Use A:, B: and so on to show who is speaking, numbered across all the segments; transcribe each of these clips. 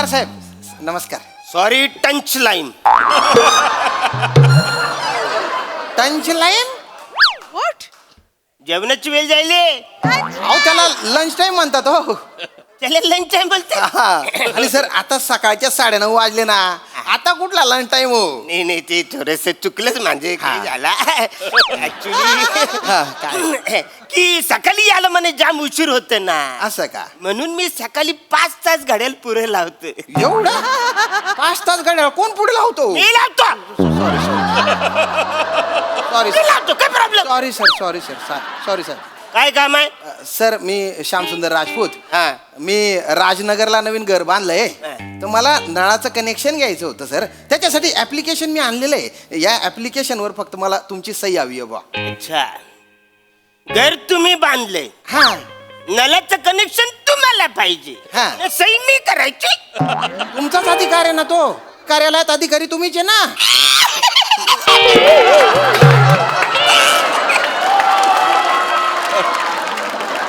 A: साहेब, नमस्कार.
B: सॉरी, टंच लाईन.
A: टंच लाईन?
C: व्हॉट?
B: जेवणाची वेळ जायले.
A: अहो त्याला लंच टाइम म्हणतात हो.
B: त्याला लंच टाइम बोलते.
A: हा. आणि सर आता सकाळच्या 9:30 वाजले ना, आता कुठला लंच टाइम हो.
B: नाही ते थोडस चुकलंच म्हणजे काय झाला ऍक्च्युली की सकाळी यायला म्हणे जाम उशीर होत ना,
A: असं का?
B: म्हणून मी सकाळी 5 तास घड्याल पुढे लावतो.
A: एवढं 5 तास घड्याळ कोण पुढे लावतो?
B: मी लावतो.
A: सॉरी
B: मी लावतो, काय प्रॉब्लेम?
A: Sorry sir.
B: काय काम आहे?
A: सर मी श्यामसुंदर राजपूत.
B: हा.
A: मी राजनगरला नवीन घर बांधलंय, तर मला नळाचं कनेक्शन घ्यायचं होतं सर. त्याच्यासाठी ऍप्लिकेशन मी आणलेलं आहे. या ऍप्लिकेशनवर फक्त मला तुमची सही हवी आहे बा.
B: अच्छा, घर तुम्ही बांधले,
A: हा.
B: नलाचं कनेक्शन तुम्हाला पाहिजे,
A: हा.
B: सही मी करायची.
A: तुमचाच अधिकार आहे ना तो. कार्यालयात अधिकारी तुम्हीच आहे ना.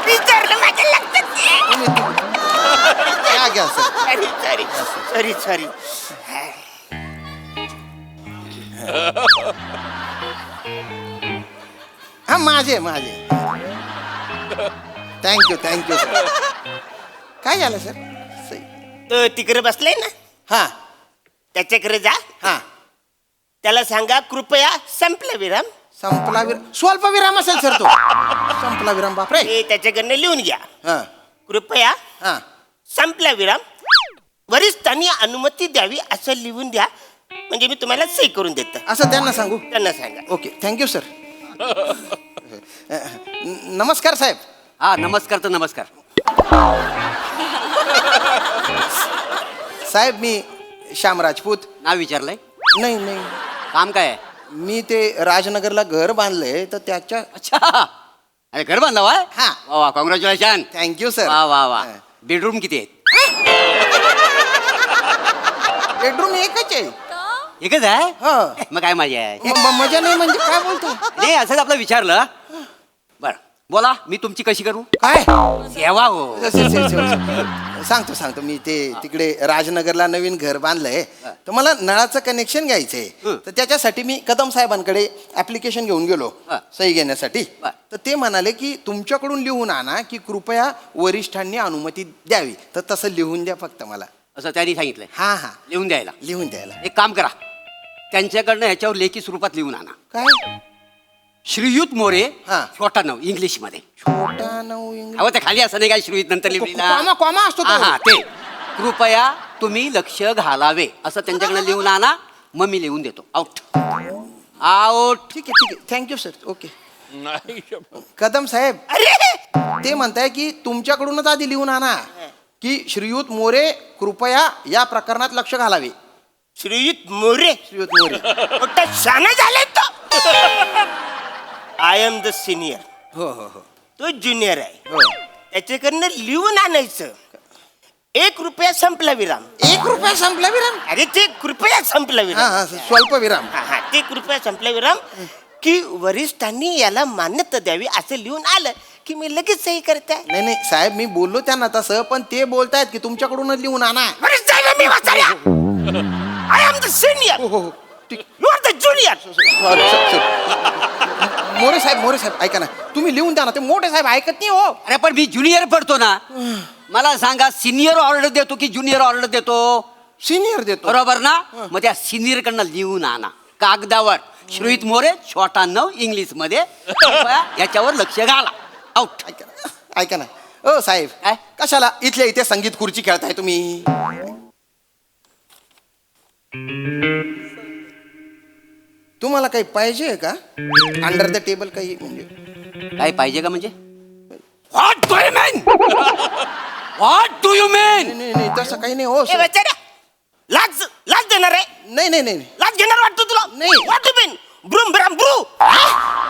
B: विचारलं माझ्या लक्षात नाही.
A: घ्या सर.
B: सॉरी.
A: हा माझे थँक्यू सर. काय झालं सर? सही.
B: तो तिकडे बसलाय ना,
A: हा
B: त्याच्याकडे जा.
A: हा.
B: त्याला सांगा कृपया संपला विराम.
A: संपला विराम? स्वल्प विराम असेल सर तो. संपला विराम बापरे.
B: ते त्याच्याकडनं लिहून घ्या.
A: हा
B: कृपया
A: हा.
B: संपला विराम, वरिष्ठांनी अनुमती द्यावी असं लिहून द्या, म्हणजे मी तुम्हाला सही करून देतो.
A: असं त्यांना सांगू?
B: त्यांना सांगा.
A: Okay, thank you sir. नमस्कार साहेब.
D: हा नमस्कार. तर नमस्कार.
A: साहेब मी श्याम राजपूत.
D: नाव विचारलंय?
A: नाही
D: काम काय आहे?
A: मी ते राजनगरला घर बांधलंय, तर त्याच्या.
D: अच्छा, अरे घर बांधला वा?
A: हा.
D: वा कॉंग्रॅच्युलेशन.
A: Thank you sir.
D: वा बेडरूम किती आहेत?
A: बेडरूम एकच आहे.
D: एकच आहे?
A: हा.
D: मग काय मजा आहे?
A: मजा नाही म्हणजे काय बोलतो?
D: नाही असंच आपलं विचारलं. बर बोला, मी तुमची कशी करू?
A: काय?
D: सेवा हो.
A: सांगतो मी ते तिकडे राजनगरला नवीन घर बांधलंय, तर मला नळाचं कनेक्शन घ्यायचंय. तर त्याच्यासाठी मी कदम साहेबांकडे ऍप्लिकेशन घेऊन गेलो सही घेण्यासाठी. तर ते म्हणाले की तुमच्याकडून लिहून आणा की कृपया वरिष्ठांनी अनुमती द्यावी. तर तसं लिहून द्या फक्त मला.
D: असं त्यांनी सांगितलंय?
A: हा
D: लिहून द्यायला.
A: लिहून द्यायला.
D: एक काम करा, त्यांच्याकडनं ह्याच्यावर लेखी स्वरूपात लिहून आणा.
A: काय?
D: श्रीयुत मोरे,
A: हा.
D: छोटा नाव इंग्लिश मध्ये.
A: छोटा नऊ इंग्लिश.
D: अहो ते खाली असं नाही काय श्रीयुत नंतर लिहिलेला
A: कॉमा असतो तो.
D: हा ते कृपया तुम्ही लक्ष घालावे असं त्यांच्याकडे लिहून आणा, मग मी लिहून देतो. आउट.
A: ठीक आहे. Thank you sir. ओके. कदम साहेब ते म्हणताय की तुमच्याकडूनच आधी लिहून आणा की श्रीयुत मोरे कृपया या प्रकरणात लक्ष घालावे.
B: श्रीयुत मोरे
A: श्रीयुत मोरे.
B: मोठा शाना झालाय तो. I am the senior.
A: हो.
B: तो ज्युनियर आहे.
A: हो.
B: त्याच्याकडनं लिहून आणायचं. 1 रुपया संपला विराम.
A: 1 रुपया संपला विराम?
B: अरे ते कृपया संपला विराम.
A: हा स्वल्प विराम.
B: हा ते कृपया संपला विराम की वरिष्ठांनी याला मान्यता द्यावी असं लिहून आलं की मी लगेच सही करते.
A: नाही साहेब मी बोललो त्यांना तसं, पण ते बोलतायत की तुमच्याकडूनच लिहून आणा.
B: I am the senior.
A: हो.
B: You are the junior.
A: More saheb ऐका ना, तुम्ही लिहून द्या ना. ते मोठे साहेब ऐकत नाही हो.
D: अरे पण मी ज्युनियर पडतो ना. मला सांगा, सिनियर ऑर्डर देतो की ज्युनियर ऑर्डर देतो?
A: सिनियर देतो.
D: बरोबर ना? मग त्या सिनियर कडनं लिहून आणा कागदावर. श्रीयुत मोरे, छोटा नव इंग्लिश मध्ये, याच्यावर लक्ष घाला. आउट.
A: ऐका ना ओ साहेब,
D: काय?
A: कशाला इथल्या इथे संगीत खुर्ची खेळताय तुम्ही? तुम्हाला काही पाहिजे का अंडर द टेबल? काही म्हणजे
D: काय पाहिजे का म्हणजे? What do you mean? What do you mean?
A: नाही तसं काही नाही हो.
B: ए बच्चा, लाज देणार आहे?
A: नाही
B: लाज घेणार वाटतो तुला?
A: नाही.
B: What you mean? ब्रूम ब्राम ब्रू.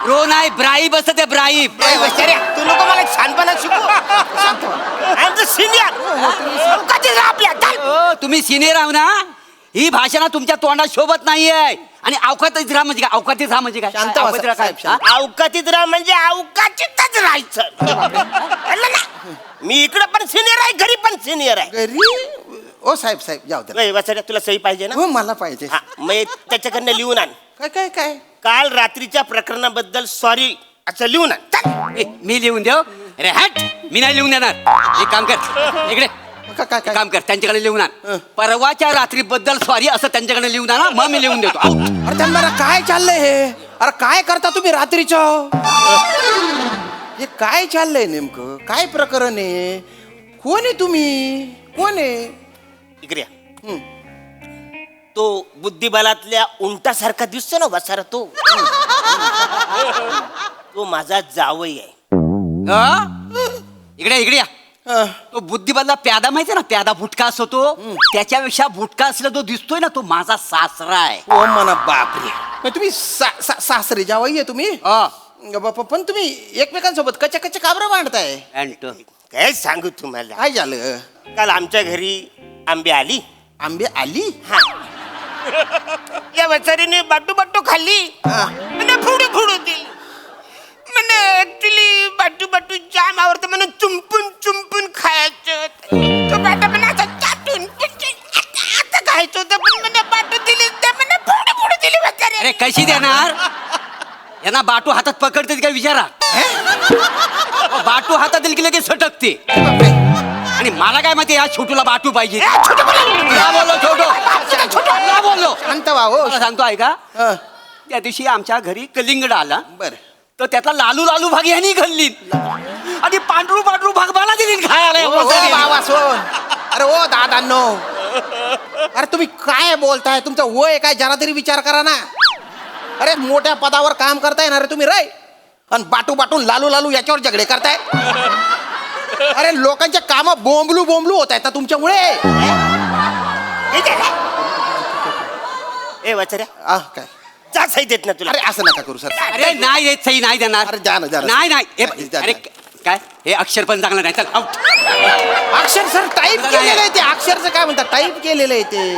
D: ब्रो नाही, ब्राईब असतं ते, ब्राईब.
B: ए बच्चा, तू नको मला छानपणा शिकू. I am the senior. कधी आपल्या
D: तुम्ही सिनियर आहो ना, ही भाषा ना तुमच्या तोंडात शोभत नाहीये. आणि अवकातीत राहा म्हणजे काय? अवकातीत राहा म्हणजे काय?
A: शांत व्हा,
D: अवकातीत राहा काय?
A: साहेब, शांत.
B: अवकातीत राहा म्हणजे अवकातीतच राहायचं. कळलं ना? मी इकडे पण सिनियर आहे, घरी पण सिनियर आहे.
A: घरी ओ साहेब साहेब जाऊ द्या.
B: ए, वसाऱ्या तुला सही पाहिजे ना?
A: हो मला पाहिजे.
B: हा, मग त्याच्याकडनं लिहून आण.
A: काय काय काय
B: काल रात्रीच्या प्रकरणाबद्दल सॉरी असं लिहून आण. चल.
D: ए, मी लिहून देऊ? अरे हट, मी नाही लिहून देणार. एक काम कर, इकडे
A: काय काय
D: एक
A: काय
D: काम कर, त्यांच्याकडे लिहून आण. परवाच्या रात्रीबद्दल सॉरी असं त्यांच्याकडे लिहून आणा, मग मी लिहून देतो.
A: अरे त्यांना काय चाललंय हे? अरे काय करता तुम्ही रात्रीचं? हे काय चाललंय नेमकं? काय प्रकरण आहे? कोण आहे तुम्ही? कोण आहे?
B: इकडे या.
A: हं.
B: तो बुद्धिबलातल्या उंटासारखा दिसतो ना वसारा, तो तो माझा जावई आहे.
D: इकडे इकडे या.
A: हं.
D: तो बुद्धिबलला प्यादा माहितीये ना, प्यादा बुटका असतो तो, त्याच्यापेक्षा बुटका असला तो दिसतोय ना, तो माझा सासरा आहे.
A: ओ म्हणा बापरे. मग तुम्ही सासरे जावई आहे तुम्ही?
D: हा.
A: पण तुम्ही एकमेकांसोबत कच्चा कच्चा काबरा मांडताय?
D: अँटो.
B: काय सांगू तुम्हाला.
A: काय झालं?
B: काल आमच्या घरी आंबे आली.
A: आंबे आली?
B: हा. या वसारीने बाटू बाटू खाल्ली.
A: हा.
B: म्हणजे फुडू फुडू दिली. म्हणजे ऍक्च्युली बाटू बाटू जाम आवडतं म्हणून चुंपून चुंपून खायचं. तो बाटा पण आता चाटून आता खायचं होतं, पण म्हणजे बाटू दिली ते म्हणजे फुडू फुडू दिली वसारी.
D: अरे कशी देणार? यांना बाटू हातात पकडते का विचारा. बाटू हातात दिली की लगेच सटकते. आणि मला काय माहिती, या छोटूला बाटू पाहिजे. का बोललो छोटू? का बोललो?
A: शांत व्हा हो.
D: मला सांगतो ऐका.
A: हं.
D: त्या दिवशी आमच्या घरी कलिंगड आला,
A: बर.
D: तर त्यातला लालू लालू भाग यांनी खाल्ली आणि पांढरू पांढरू भाग मला दिली खायला.
A: ओ बाबा सोन. अरे ओ दादांनो, अरे तुम्ही काय बोलताय? तुमचं वय काय जरा तरी विचार करा ना. अरे मोठ्या पदावर काम करताय ना रे तुम्ही रे, आणि बाटू बाटून लालू लालू याच्यावर झगडे करताय. अरे लोकांचे काम बोंबलू बोंबलू होत आहेत ना तुमच्यामुळे.
B: ए वचऱ्या,
A: काय?
B: जा सही देत ना तुला.
A: अरे असं नका करू सर.
D: अरे नाही देत, सही नाही देणार.
A: अरे जा ना, जा ना.
D: नाही नाही
A: जा,
D: अरे काय हे अक्षर पण चांगलं नाही. चल आउट.
A: अक्षर सर टाईप केलेलं आहे ते. अक्षरचं काय म्हणतात? टाईप केलेलं आहे ते.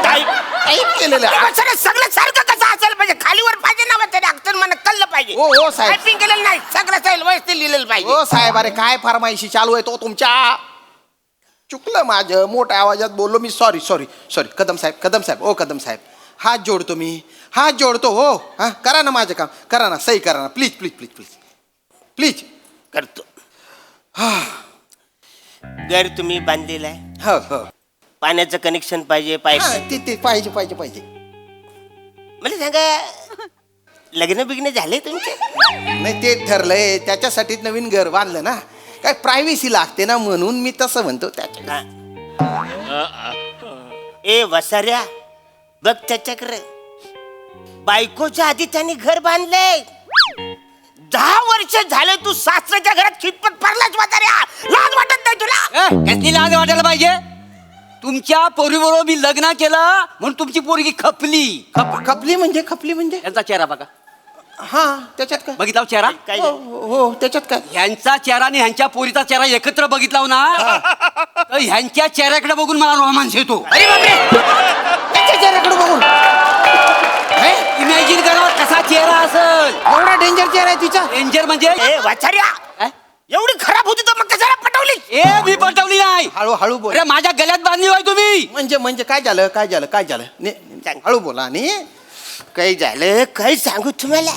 A: टाईप केलेलं आहे.
B: वचऱ्या सगळं सारखं कसं असेल पाहिजे, खालीवर पाहिजे ना वचऱ्या, अक्षर मला कळलं पाहिजे.
A: ओ ओ साहेब.
B: टायपिंग केलेलं नाही, सगळं सही व्यवस्थित लिहिलेलं पाहिजे.
A: ओ साहेब, अरे काय फरमाईशी चालू आहे तो तुमच्या? चुकलं माझं, मोठ्या आवाजात बोललो मी. Sorry sorry sorry. Kadam saheb, Kadam saheb, ओ कदम साहेब, हात जोडतो मी, हात जोडतो हो. हा करा ना माझं काम, करा ना, सही करा ना please please please please please.
B: करतो. घर तुम्ही बांधलेलं आहे,
A: हो हो.
B: पाण्याचं कनेक्शन पाहिजे, पाईप.
A: हा, ते पाहिजे पाहिजे पाहिजे.
B: मला सांगा, लग्न बिग्न झाले तुमचे?
A: नाही ते ठरलंय, त्याच्यासाठी नवीन घर बांधलं ना, काय प्रायव्हसी लागते ना, म्हणून मी तसं म्हणतो त्याच्या.
B: ए वसाऱ्या, बघ त्याच्याकडे. बायकोच्या आधी त्यांनी घर बांधलंय. 10 वर्ष झाले तू सासऱ्याच्या घरात खिटपट पडलाच वसाऱ्या. लाज वाटत नाही तुला?
D: कसली लाज वाटायला पाहिजे? तुमच्या पोरीबरोबर मी लग्न केलं म्हणून तुमची पोरगी खपली.
A: खपली म्हणजे? खपली म्हणजे?
D: यांचा चेहरा बघा.
A: हा त्याच्यात काय?
D: बघितला चेहरा?
B: काय
A: हो हो, त्याच्यात काय?
D: ह्यांचा चेहरा आणि ह्यांच्या पोरीचा चेहरा एकत्र बघितला ना, तर ह्यांच्या चेहऱ्याकडे बघून मला रोमांस येतो.
A: अरे बापरे, त्याच्या चेहऱ्याकडे बघून
D: इमॅजिन करा कसा चेहरा असेल.
A: एवढा डेंजर चेहरा आहे तिचा?
D: डेंजर म्हणजे
B: ए वसाऱ्या,
D: काय?
B: एवढी खराब होती तर मग कशाला पटवली?
D: ए मी पटवली नाही.
A: हळू हळू बोल.
D: अरे माझ्या गळ्यात बांधली होय तुम्ही.
A: म्हणजे काय झालं? काय झालं? काय झालं?
B: सांग.
A: हळू बोला. आणि
B: काही झालं, काही सांगू तुम्हाला.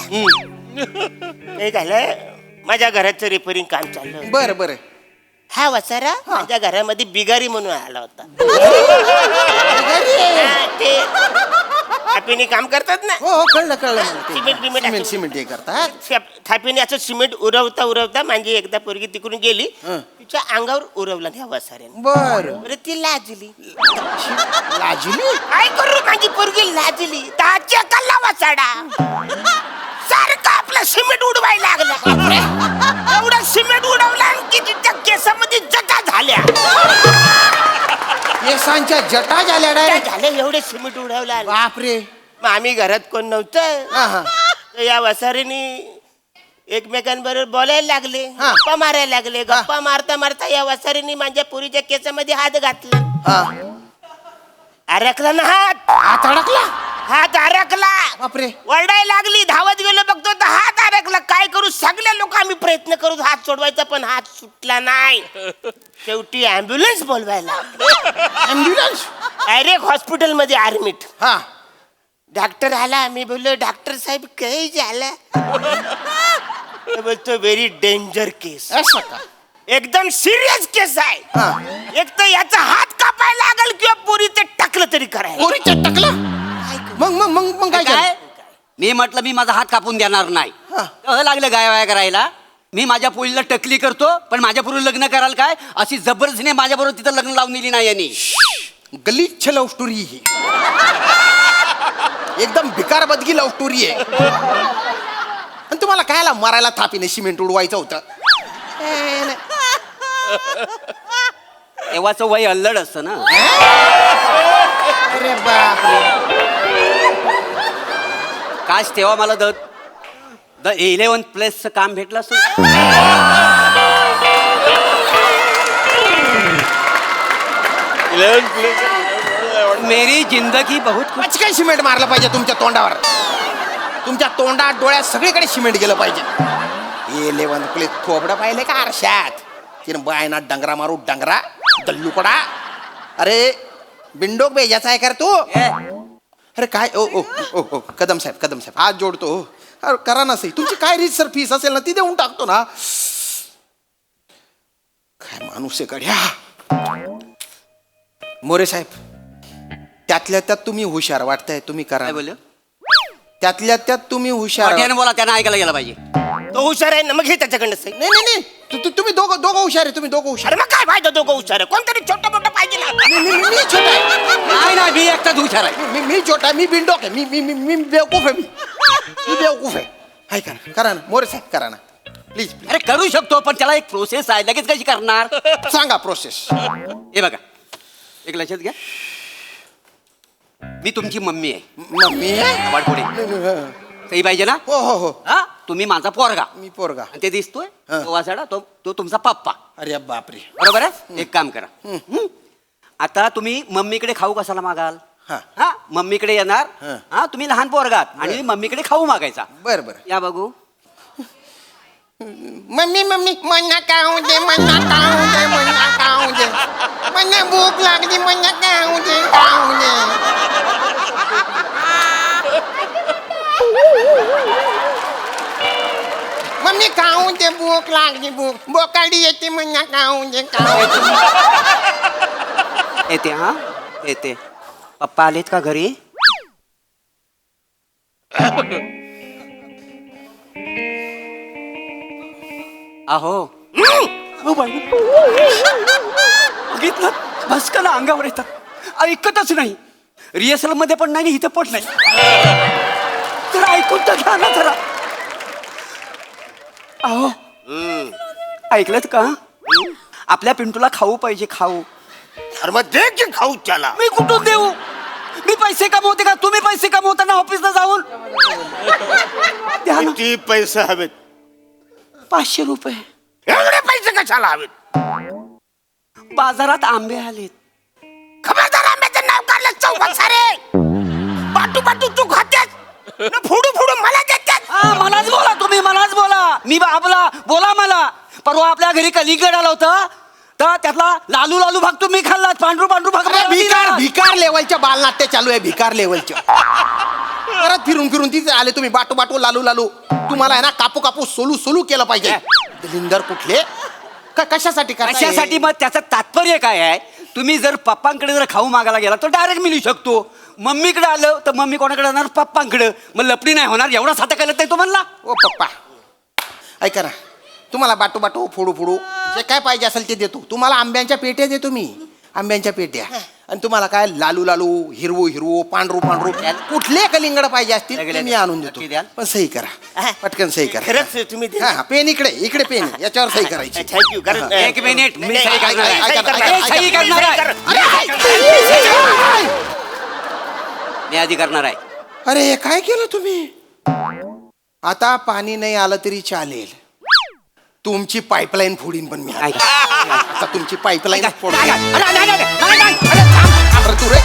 B: काही झालं, माझ्या घराचं रिपेअरिंग काम चाललं.
A: बरं बरं.
B: हा वसारा माझ्या घरामध्ये बिगारी म्हणून आला होता. हा, ते थापीने काम करतात ना,
A: हो हो, कळलं कळलं मला ते.
B: सिमेंट बिमेंट
A: सिमेंट
B: असं.
A: सिमेंट हे करतात.
B: थापीने असं सिमेंट उरवता उरवता म्हणजे एकदा पोरगी तिकडून गेली,
A: हं.
B: तिच्या अंगावर उरवला त्या वसाऱ्याने.
A: बरं.
B: बरं ती लाजली.
A: लाजली?
B: काय करू, माझी पोरगी लाजली. दाच्या कल्ला वसाडा सारखं आपलं सिमेंट उडवायला लागला. एवढं सिमेंट उडवला की तिच्या केसामध्ये जटा झाल्या.
A: केसांच्या जटा झाल्या
B: त्या
A: डायरेक्ट?
B: झाल्या, एवढे सिमेंट उडवला.
A: बापरे.
B: मग आम्ही घरात कोण नव्हतं,
A: हा हा.
B: तर या वसारीने एकमेकांबरोबर बोलायला लागले,
A: हा.
B: गप्पा मारायला लागले. गप्पा मारता मारता या वसारीने माझ्या पोरीच्या केसामध्ये हात घातला.
A: हा.
B: अडकला ना हात.
A: हात अडकला?
B: हात अडकला.
A: बापरे.
B: वरडायला लागली. धावत गेलो, बघतो तर हात अडकला. काय करू, सगळे लोक आम्ही प्रयत्न करू हात सोडवायचा, पण हात सुटला नाही. शेवटी ऍम्ब्युलन्स बोलवायला.
A: ॲम्ब्युलन्स?
B: डायरेक्ट हॉस्पिटल मध्ये ऍडमिट.
A: हा.
B: डॉक्टर आला, मी बोललो डॉक्टर साहेब काही झालं? तो बोलतो व्हेरी डेंजर केस.
A: असं का?
B: एकदम सिरियस केस आहे.
A: हा.
B: एक तर याचा हात कापायला लागल किंवा पुरीचं टाकलं तरी करायला.
A: पोरीच्या टाकला? मग काय
D: काय
A: झालं?
D: मी म्हटलं मी माझा हात कापून देणार नाही.
A: हा.
D: लागलं गायवाया करायला. मी माझ्या पोरीला टकली करतो, पण माझ्या पोरीला लग्न कराल काय अशी जबरदस्तीने माझ्याबरोबर तिथं लग्न लावून दिली नाही यांनी.
A: गलिच्छ लव्ह स्टोरी ही. एकदम भिकार बदगी लव्ह स्टोरी आहे. आणि तुम्हाला कायला मारायला थापीने सिमेंट उडवायचं होतं?
D: तेव्हाचं वय अल्लड असतं ना.
A: अरे बापरे.
D: काश तेव्हा मला द 11+ काम भेटलं असतं. मेरी जिंदगी बहुत कुछ.
A: पचकन सिमेंट मारलं पाहिजे तुमच्या तोंडावर. तुमच्या तोंडात डोळ्यात सगळीकडे सिमेंट गेलं पाहिजे. 11 थोबडं पाहिले का आरशात? तिनं बायना डंगरा मारू डंगरा दल्लूकडा. अरे बिंडोक बेजाचा आहे कर तू. अरे काय ओ ओ ओ ओ कदम साहेब हात जोडतो. अरे करा ना सही. तुमची काय रीत सर फीस असेल ना ती देऊन टाकतो ना. काय माणूस आहे गड्या. मोरे साहेब, त्यातल्या त्यात तुम्ही हुशार वाटताय. तुम्ही करा.
D: काय बोललो?
A: त्यातल्या त्यात तुम्ही हुशार.
D: मोठ्याने बोला, त्यांना ऐकायला गेला पाहिजे.
B: तो हुशार आहे ना, मग हे त्याच्याकडनं सही.
A: नाही तुम्ही दोघं हुशार आहे. तुम्ही दोघं हुशार.
B: अरे मग काय फायदा, दोघं हुशार आहे. कोणतरी छोटा मोठा पाहिजे ना.
A: मी छोटा आहे.
D: नाही मी एकटाच हुशार आहे.
A: मी छोटा आहे. मी बिंडोक आहे. मी बेवकूफ आहे. मी बेवकूफ आहे. ऐका ना, करा ना मोरे साहेब, करा ना प्लीज.
D: अरे करू शकतो, पण त्याला एक प्रोसेस आहे. लगेच कशी करणार?
A: सांगा प्रोसेस.
D: हे बघा, एक लक्षात घ्या. मी तुमची मम्मी आहे.
A: मम्मी
D: वाडपुडे सही पाहिजे ना?
A: हो.
D: हा, तुम्ही माझा पोरगा.
A: मी पोरगा.
D: आणि ते दिसतोय
A: हा.
D: तो वासाडा, तो तुमचा पप्पा.
A: अरे बापरे.
D: बरोबर आहे. एक काम करा. आता तुम्ही मम्मीकडे खाऊ कशाला मागाल?
A: हा.
D: हा, मम्मीकडे येणार.
A: हा.
D: हा, तुम्ही लहान पोरगात आणि मम्मीकडे खाऊ मागायचा.
A: बरं.
D: या बघू.
B: मम्मी मन्ना खाऊ दे, मन्ना खाऊ दे, मन्ना खाऊ दे. मन्ना भूक लागली, मन्ना खाऊ दे, खाऊ दे. मम्मी खाऊ दे, भूक लागली, बोकाडी येते, मन्ना खाऊ दे, खाऊ दे.
D: येते. हा येते. पप्पा आलेत का घरी? अहो बघितलं, भस्कन अंगावर येतात. ऐकतच नाही. रिहर्सल मध्ये पण नाही, इथं पण नाही. जरा ऐकून तर घ्या ना जरा. अहो ऐकलत का? आपल्या पिंटूला खाऊ पाहिजे, खाऊ.
B: अरे मग दे की खाऊ त्याला.
D: मी कुठून देऊ? मी पैसे कमवते का? तुम्ही पैसे कमवता ना ऑफिसला जाऊन? द्या ना.
B: किती पैसे हवेत?
D: 500 रुपये.
B: एवढे पैसे कशाला हवेत?
D: बाजारात आंबे आलेत.
B: खबरदार, आंब्याचं नाव काढलं चौकात सारे. बाटू तू खात्यास ना, फोडू मला देतात.
D: हा, मलाच बोला तुम्ही, मलाच बोला. मी बाबला बोला मला. परवा आपल्या घरी कलिंगड आलं होतं, तर त्यातला लालू भाग तुम्ही खाल्लात. पांढरू भाग मला दिला.
A: भिकार लेवलच्या बालनाट्य चालू आहे. भिकार लेवलच्या. परत फिरून तिथे आले तुम्ही. बाटू लालू. तुम्हाला आहे ना कापू सोलू केलं पाहिजे. दलिंदर कुठले कशासाठी
D: कशासाठी? मग त्याचं तात्पर्य काय आहे? तुम्ही जर पप्पांकडे जर खाऊ मागायला गेला तर डायरेक्ट मिळू शकतो. मम्मीकडे आलं तर मम्मी कोणाकडे जाणार? पप्पांकडे. मग लपडी नाही होणार. एवढा साधा कळत नाही तुम्हाला?
A: ओ पप्पा, ऐका ना, तुम्हाला बाटू फोडू जे काय पाहिजे असेल ते देतो. तुम्हाला आंब्यांच्या पेट्या देतो मी. आंब्यांच्या पेट्या. आणि तुम्हाला काय लालू हिरवू पांढरू कुठले कलिंगड पाहिजे असतील ते मी आणून देतो. पण सही करा, पटकन सही करा.
B: खरंच तुम्ही दे.
A: हा, पेन इकडे पेन याच्यावर सही करायची.
B: थँक्यू.
D: एक मिनिट, मी
B: नाही,
D: सही करणार आहे.
A: ऐका,
D: सही करणार आहे.
A: अरे,
D: मी आधी करणार आहे.
A: अरे हे काय केलं तुम्ही? आता पाणी नाही आलं तरी चालेल. तुमची पाईपलाईन फोडीन पण मी. आता तुमची पाईपलाईन फोड.
D: अरे,
A: तू रे